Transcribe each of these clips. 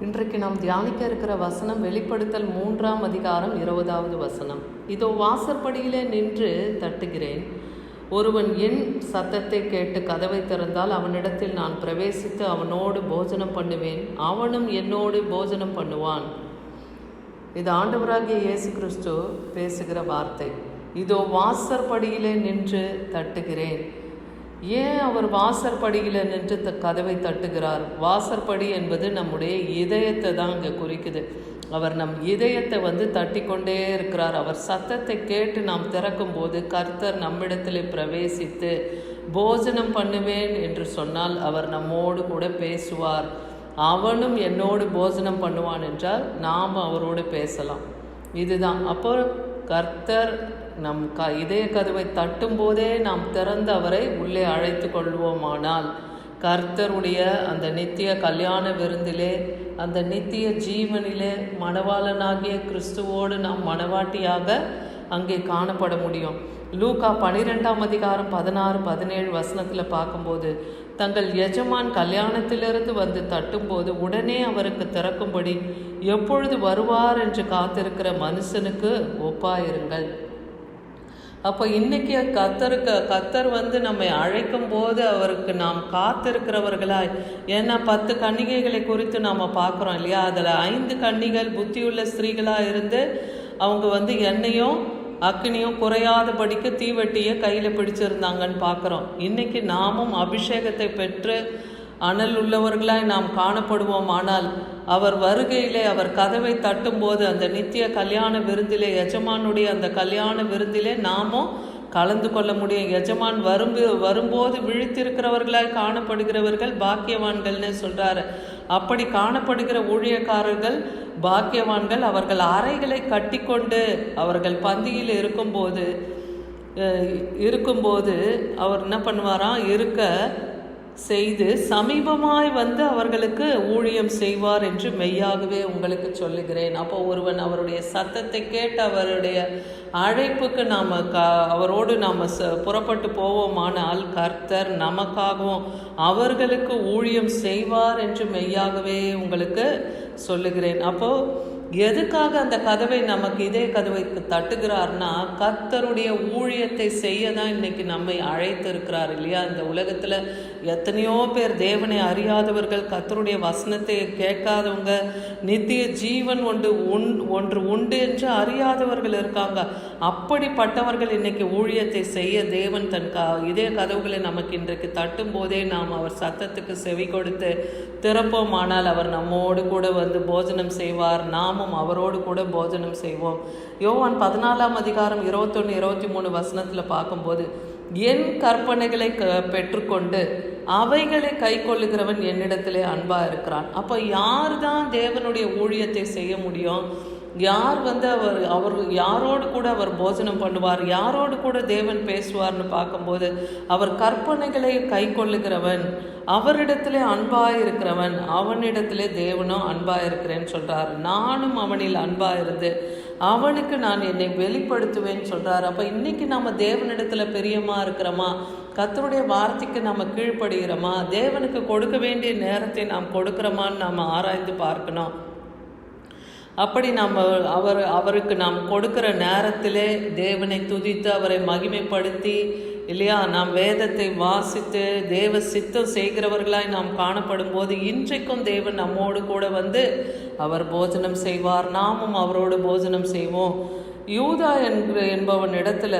இன்றைக்கு நாம் தியானிக்க இருக்கிற வசனம் வெளிப்படுத்தல் 3ஆம் அதிகாரம் 20வது வசனம். இதோ வாசற்படியிலே நின்று தட்டுகிறேன். ஒருவன் என் சத்தத்தை கேட்டு கதவை திறந்தால் அவனிடத்தில் நான் பிரவேசித்து அவனோடு போஜனம் பண்ணுவேன், அவனும் என்னோடு போஜனம் பண்ணுவான். இது ஆண்டவராகிய இயேசு கிறிஸ்து பேசுகிற வார்த்தை. இதோ வாசற்படியிலே நின்று தட்டுகிறேன். ஏன் அவர் வாசற்படியில் நின்று கதவை தட்டுகிறார்? வாசற்படி என்பது நம்முடைய இதயத்தை தான் இங்கே குறிக்குது. அவர் நம் இதயத்தை தட்டி கொண்டே இருக்கிறார். அவர் சத்தத்தை கேட்டு நாம் திறக்கும் போது கர்த்தர் நம்மிடத்தில் பிரவேசித்து போஜனம் பண்ணுவேன் என்று சொன்னால் அவர் நம்மோடு கூட பேசுவார். அவனும் என்னோடு போஜனம் பண்ணுவான் என்றால் நாம் அவரோடு பேசலாம். இதுதான். அப்போ கர்த்தர் நம் இதய கதவை தட்டும் போதே நாம் திறந்து அவரை உள்ளே அழைத்து கொள்வோமானால் கர்த்தருடைய அந்த நித்திய கல்யாண விருந்திலே, அந்த நித்திய ஜீவனிலே மணவாளனாகிய கிறிஸ்துவோடு நாம் மணவாட்டியாக அங்கே காணப்பட முடியும். லூக்கா 12ஆம் அதிகாரம் 16-17 வசனத்தில் பார்க்கும்போது தங்கள் எஜமான் கல்யாணத்திலிருந்து தட்டும்போது உடனே அவருக்கு திறக்கும்படி எப்பொழுது வருவார் என்று காத்திருக்கிற மனுஷனுக்கு ஒப்பாயிருங்கள். அப்போ இன்னைக்கு கர்த்தர் நம்மை அழைக்கும் போது அவருக்கு நாம் காத்திருக்கிறவர்களாய், ஏன்னா 10 கன்னிகைகளை குறித்து நாம் பார்க்குறோம் இல்லையா? அதில் 5 கன்னிகள் புத்தியுள்ள ஸ்திரீகளாக இருந்து அவங்க எண்ணெயும் அக்னியும் குறையாதபடிக்கு தீவெட்டியை கையில் பிடிச்சிருந்தாங்கன்னு பார்க்குறோம். இன்னைக்கு நாமும் அபிஷேகத்தை பெற்று அனல் உள்ளவர்களாய் நாம் காணப்படுவோம். ஆனால் அவர் வருகையிலே, அவர் கதவை தட்டும்போது அந்த நித்திய கல்யாண விருந்திலே, எஜமானுடைய அந்த கல்யாண விருந்திலே நாமும் கலந்து கொள்ள முடியும். எஜமான் வரும்போது விழித்திருக்கிறவர்களாய் காணப்படுகிறவர்கள் பாக்கியவான்கள்னு சொல்கிறாரு. அப்படி காணப்படுகிற ஊழியக்காரர்கள் பாக்கியவான்கள். அவர்கள் அறைகளை கட்டி கொண்டு அவர்கள் பந்தியில் இருக்கும்போது அவர் என்ன பண்ணுவாராம், இருக்க செய்து சமீபமாய் அவர்களுக்கு ஊழியம் செய்வார் என்று மெய்யாகவே உங்களுக்கு சொல்லுகிறேன். அப்போ ஒருவன் அவருடைய சத்தத்தை கேட்டு அவருடைய அழைப்புக்கு அவரோடு நாம் புறப்பட்டு போவோமானால் கர்த்தர் நமக்காகவும் அவர்களுக்கு ஊழியம் செய்வார் என்று மெய்யாகவே உங்களுக்கு சொல்லுகிறேன். அப்போது எதுக்காக அந்த கதவை இதே கதவைக்கு தட்டுகிறார்னா கர்த்தருடைய ஊழியத்தை செய்ய தான் இன்னைக்கு நம்மை அழைத்து இருக்கிறார் இல்லையா? இந்த உலகத்தில் எத்தனையோ பேர் தேவனை அறியாதவர்கள், கர்த்தருடைய வசனத்தை கேட்காதவங்க, நித்திய ஜீவன் ஒன்று உண்டு என்று அறியாதவர்கள் இருக்காங்க. அப்படிப்பட்டவர்கள் இன்னைக்கு ஊழியத்தை செய்ய தேவன் தன் இதே கதவுகளை நமக்கு இன்றைக்கு தட்டும் போதே நாம் அவர் சத்தத்துக்கு செவி கொடுத்து திறப்போமானால் அவர் நம்மோடு கூட போஜனம் செய்வார், நாமும் அவரோடு கூட போஜனம் செய்வோம். யோவான் 14ஆம் அதிகாரம் 21-23 வசனத்தில் பார்க்கும்போது என் கற்பனைகளை பெற்றுக்கொண்டு அவைகளை கை கொள்ளுகிறவன் என்னிடத்திலே அன்பா இருக்கிறான். அப்போ யார் தான் தேவனுடைய ஊழியத்தை செய்ய முடியும்? யார் அவர் யாரோடு கூட அவர் போஜனம் பண்ணுவார், யாரோடு கூட தேவன் பேசுவார்னு பார்க்கும்போது அவர் கற்பனைகளை கை கொள்ளுகிறவன், அவரிடத்திலே அன்பாயிருக்கிறவன், அவனிடத்திலே தேவனும் அன்பாயிருக்கிறேன்னு சொல்கிறார். நானும் அவனில் அன்பாயிருந்து அவனுக்கு நான் என்னை வெளிப்படுத்துவேன்னு சொல்கிறார். அப்போ இன்னைக்கு நம்ம தேவனிடத்தில் பிரியமாக இருக்கிறோமா? கர்த்தருடைய வார்த்தைக்கு நம்ம கீழ்ப்படுகிறோமா? தேவனுக்கு கொடுக்க வேண்டிய நேரத்தை நாம் கொடுக்கிறோமான்னு நாம் ஆராய்ந்து பார்க்கணும். அப்படி அவருக்கு நாம் கொடுக்கிற நேரத்திலே தேவனை துதித்து அவரை மகிமைப்படுத்தி இல்லையா, நாம் வேதத்தை வாசித்து தேவ சித்தம் செய்கிறவர்களாய் நாம் காணப்படும் போது இன்றைக்கும் தேவன் நம்மோடு கூட அவர் போஜனம் செய்வார், நாமும் அவரோடு போஜனம் செய்வோம். யூதா என்பவன் இடத்துல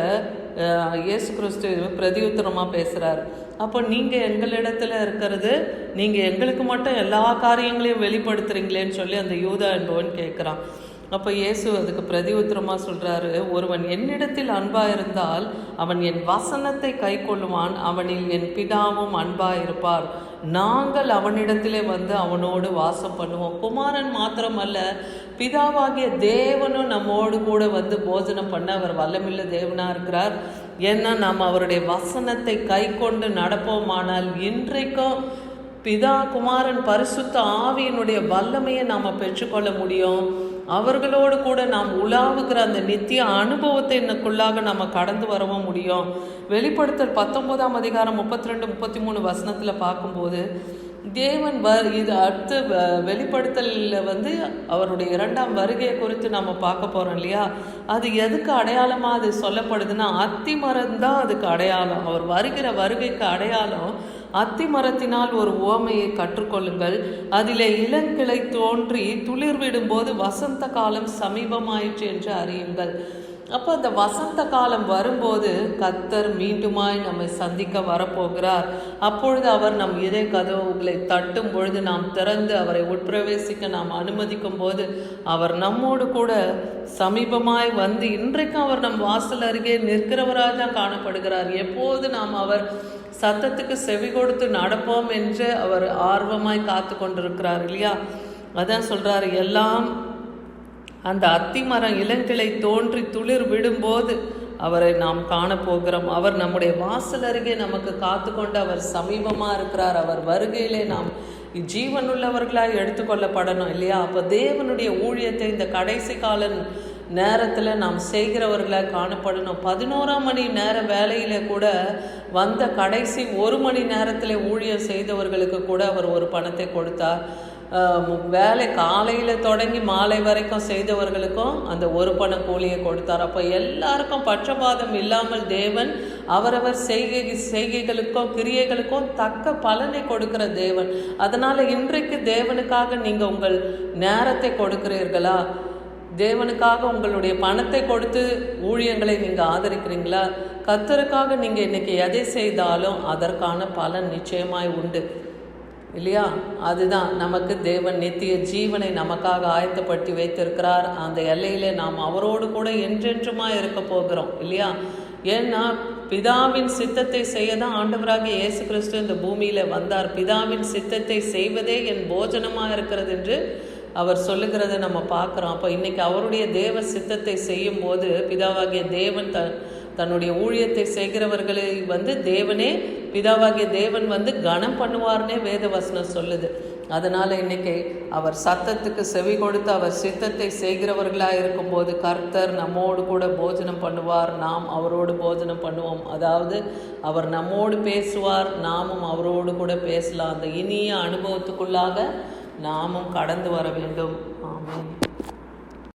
இயேசு கிறிஸ்து பிரதியுத்தரமாக பேசுகிறார். அப்போ நீங்கள் எங்களிடத்துல இருக்கிறது, நீங்கள் எங்களுக்கு மட்டும் எல்லா காரியங்களையும் வெளிப்படுத்துறீங்களேன்னு சொல்லி அந்த யூதா என்பவன் கேட்குறான். அப்போ இயேசு அதுக்கு பிரதியுத்தரமாக சொல்கிறாரு, ஒருவன் என்னிடத்தில் அன்பாயிருந்தால் அவன் என் வசனத்தை கை கொள்ளுவான், அவனில் என் பிதாவும் அன்பாயிருப்பார், நாங்கள் அவனிடத்திலே அவனோடு வாசம் பண்ணுவோம். குமாரன் மாத்திரமல்ல, பிதாவாகிய தேவனும் நம்மோடு கூட போஜனம் பண்ண அவர் வல்லமில்ல தேவனாக இருக்கிறார். ஏன்னா நாம் அவருடைய வசனத்தை கை கொண்டு நடப்போமானால் இன்றைக்கும் பிதா குமாரன் பரிசுத்த ஆவியினுடைய வல்லமையை நாம் பெற்றுக்கொள்ள முடியும். அவர்களோடு கூட நாம் உலாவுகிற அந்த நித்திய அனுபவத்தை இன்னக்குள்ளாக நம்ம கடந்து வரவும் முடியும். வெளிப்படுத்தல் 19ஆம் அதிகாரம் 32-33 வசனத்தில் பார்க்கும்போது தேவன் இது அடுத்து வெளிப்படுத்தலில் வந்து அவருடைய 2ஆம் வருகையை குறித்து நம்ம பார்க்க போகிறோம் இல்லையா. அது எதுக்கு அடையாளமாக அது சொல்லப்படுதுன்னா, அத்தி மரம் தான் அதுக்கு அடையாளம். அவர் வருகிற வருகைக்கு அடையாளம். அத்தி மரத்தினால் ஒரு உவமையை கற்றுக்கொள்ளுங்கள், அதிலே இளங்கிளை தோன்றி துளிர் விடும்போது வசந்த காலம் சமீபமாயிற்று என்று அறியுங்கள். அப்போ அந்த வசந்த காலம் வரும்போது கர்த்தர் மீண்டுமாய் நம்மை சந்திக்க வரப்போகிறார். அப்பொழுது அவர் நம் இதய கதவுகளை தட்டும் பொழுது நாம் திறந்து அவரை உட்பிரவேசிக்க நாம் அனுமதிக்கும் போது அவர் நம்மோடு கூட சமீபமாய் வந்து இன்றைக்கும் அவர் நம் வாசல் அருகே நிற்கிறவராக தான் காணப்படுகிறார். எப்போது நாம் அவர் சத்தத்துக்கு செவி கொடுத்து நடப்போம் என்று அவர் ஆர்வமாய் காத்து கொண்டிருக்கிறார் இல்லையா. அதான் சொல்றாரு, எல்லாம் அந்த அத்தி மரம் இளங்கிளை தோன்றி துளிர் விடும்போது அவரை நாம் காணப்போகிறோம். அவர் நம்முடைய வாசல் அருகே நமக்கு காத்து கொண்டு அவர் சமீபமாக இருக்கிறார். அவர் வருகையிலே நாம் ஜீவனுள்ளவர்களாக எடுத்துக்கொள்ளப்படணும் இல்லையா. அப்போ தேவனுடைய ஊழியத்தை இந்த கடைசி கால நேரத்தில் நாம் செய்கிறவர்களாக காணப்படணும். 11ஆம் மணி நேர வேலையில கூட வந்த கடைசி 1 மணி நேரத்தில் ஊழியம் செய்தவர்களுக்கு கூட அவர் ஒரு பணத்தை கொடுத்தார். வேலை காலையில் தொடங்கி மாலை வரைக்கும் செய்தவர்களுக்கும் அந்த ஒரு பண கூலியை கொடுத்தார். அப்போ எல்லாருக்கும் பட்சபாதம் இல்லாமல் தேவன் அவரவர் செய்கைகளுக்கும் கிரியைகளுக்கும் தக்க பலனை கொடுக்கிற தேவன். அதனால் இன்றைக்கு தேவனுக்காக நீங்கள் உங்கள் நேரத்தை கொடுக்கிறீர்களா? தேவனுக்காக உங்களுடைய பணத்தை கொடுத்து ஊழியங்களை நீங்கள் ஆதரிக்கிறீங்களா? கர்த்தருக்காக நீங்கள் இன்றைக்கி எதை செய்தாலும் அதற்கான பலன் நிச்சயமாய் உண்டு இல்லையா. அதுதான் நமக்கு தேவன் நித்திய ஜீவனை நமக்காக ஆயத்தப்படுத்தி வைத்திருக்கிறார். அந்த எல்லையிலே நாம் அவரோடு கூட என்றென்றுமாய் இருக்க போகிறோம் இல்லையா. ஏன்னா பிதாவின் சித்தத்தை செய்ய தான் ஆண்டவராகிய இயேசு கிறிஸ்து இந்த பூமியில் வந்தார். பிதாவின் சித்தத்தை செய்வதே என் போஜனமாக இருக்கிறது என்று அவர் சொல்லுகிறத நம்ம பார்க்குறோம். அப்போ இன்றைக்கி அவருடைய தேவ சித்தத்தை செய்யும் போது பிதாவாகிய தேவன் தன்னுடைய ஊழியத்தை செய்கிறவர்களை வந்து தேவனே பிதாவாகிய தேவன் வந்து கனம் பண்ணுவார்னே வேத வசனம் சொல்லுது. அதனால் இன்றைக்கி அவர் சத்தத்துக்கு செவி கொடுத்து அவர் சித்தத்தை செய்கிறவர்களாக இருக்கும்போது கர்த்தர் நம்மோடு கூட போஜனம் பண்ணுவார், நாம் அவரோடு போஜனம் பண்ணுவோம். அதாவது அவர் நம்மோடு பேசுவார், நாமும் அவரோடு கூட பேசலாம். அந்த இனிய அனுபவத்துக்குள்ளாக நாமும் கடந்து வர வேண்டும். ஆமென்.